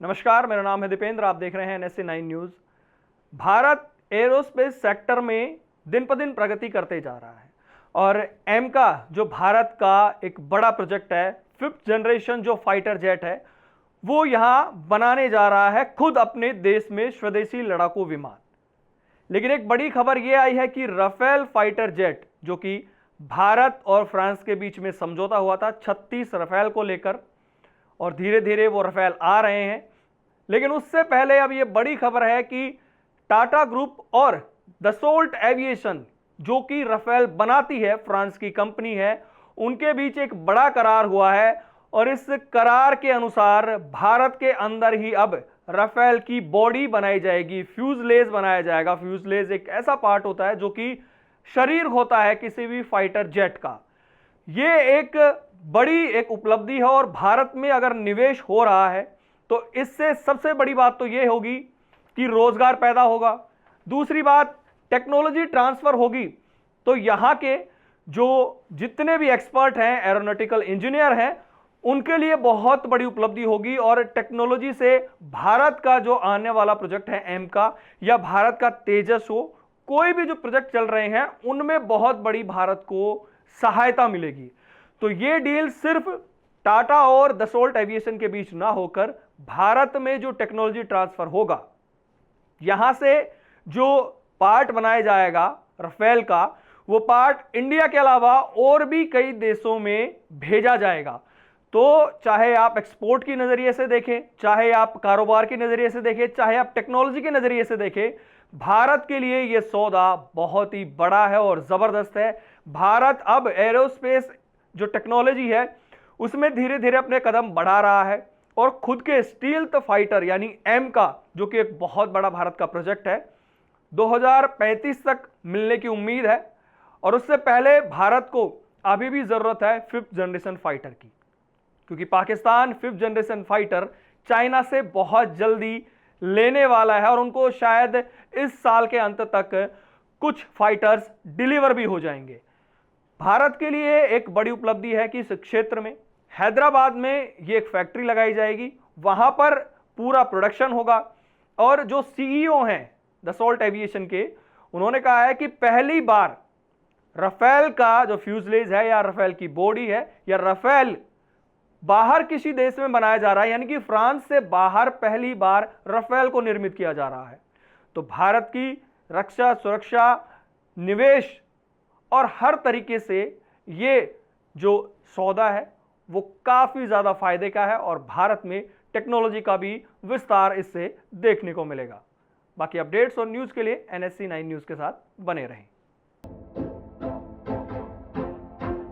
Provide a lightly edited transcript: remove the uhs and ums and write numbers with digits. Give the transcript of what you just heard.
नमस्कार, मेरा नाम है दीपेंद्र। आप देख रहे हैं NSC9 news. Bharat aerospace sector में दिन पर दिन प्रगति करते जा रहा है और एमका जो भारत का एक बड़ा प्रोजेक्ट है, 5th जनरेशन जो फाइटर जेट है, वो यहाँ बनाने जा रहा है खुद अपने देश में स्वदेशी लड़ाकू विमान। लेकिन एक बड़ी खबर ये आई है कि राफेल फाइटर जेट, जो कि भारत और फ्रांस के बीच में समझौता हुआ था 36 राफेल को लेकर, और धीरे धीरे वो राफेल आ रहे हैं। लेकिन उससे पहले अब ये बड़ी खबर है कि टाटा ग्रुप और दसोल्ट एविएशन, जो कि राफेल बनाती है, फ्रांस की कंपनी है, उनके बीच एक बड़ा करार हुआ है। और इस करार के अनुसार भारत के अंदर ही अब राफेल की बॉडी बनाई जाएगी, फ्यूजलेज बनाया जाएगा। फ्यूजलेज एक ऐसा पार्ट होता है जो कि शरीर होता है किसी भी फाइटर जेट का। ये एक बड़ी एक उपलब्धि है और भारत में अगर निवेश हो रहा है तो इससे सबसे बड़ी बात तो ये होगी कि रोजगार पैदा होगा। दूसरी बात, टेक्नोलॉजी ट्रांसफर होगी, तो यहाँ के जो जितने भी एक्सपर्ट हैं, एरोनॉटिकल इंजीनियर हैं, उनके लिए बहुत बड़ी उपलब्धि होगी। और टेक्नोलॉजी से भारत का जो आने वाला प्रोजेक्ट है एम का, या भारत का तेजस हो, कोई भी जो प्रोजेक्ट चल रहे हैं उनमें बहुत बड़ी भारत को सहायता मिलेगी। तो ये डील सिर्फ टाटा और दसोल्ट एविएशन के बीच ना होकर भारत में जो टेक्नोलॉजी ट्रांसफर होगा, यहां से जो पार्ट बनाया जाएगा राफेल का, वो पार्ट इंडिया के अलावा और भी कई देशों में भेजा जाएगा। तो चाहे आप एक्सपोर्ट की नजरिए से देखें, चाहे आप कारोबार के नजरिए से देखें, चाहे आप टेक्नोलॉजी के नजरिए से देखें, भारत के लिए यह सौदा बहुत ही बड़ा है और जबरदस्त है। भारत अब एरोस्पेस जो टेक्नोलॉजी है उसमें धीरे धीरे अपने कदम बढ़ा रहा है और खुद के स्टील्थ फाइटर यानी एम का, जो कि एक बहुत बड़ा भारत का प्रोजेक्ट है, 2035 तक मिलने की उम्मीद है। और उससे पहले भारत को अभी भी जरूरत है 5th जनरेशन फाइटर की, क्योंकि Pakistan 5th generation fighter China से बहुत जल्दी लेने वाला है और उनको शायद इस साल के अंत तक कुछ फाइटर्स डिलीवर भी हो जाएंगे। भारत के लिए एक बड़ी उपलब्धि है कि इस क्षेत्र में हैदराबाद में ये एक फैक्ट्री लगाई जाएगी, वहां पर पूरा प्रोडक्शन होगा। और जो सीईओ हैं दसोल्ट एविएशन के, उन्होंने कहा है कि पहली बार राफेल का जो फ्यूजलेज है, या राफेल की बॉडी है, या राफेल बाहर किसी देश में बनाया जा रहा है, यानी कि फ्रांस से बाहर पहली बार राफेल को निर्मित किया जा रहा है। तो भारत की रक्षा, सुरक्षा, निवेश और हर तरीके से ये जो सौदा है वो काफी ज्यादा फायदे का है और भारत में टेक्नोलॉजी का भी विस्तार इससे देखने को मिलेगा। बाकी अपडेट्स और न्यूज के लिए NSC9 न्यूज के साथ बने रहें।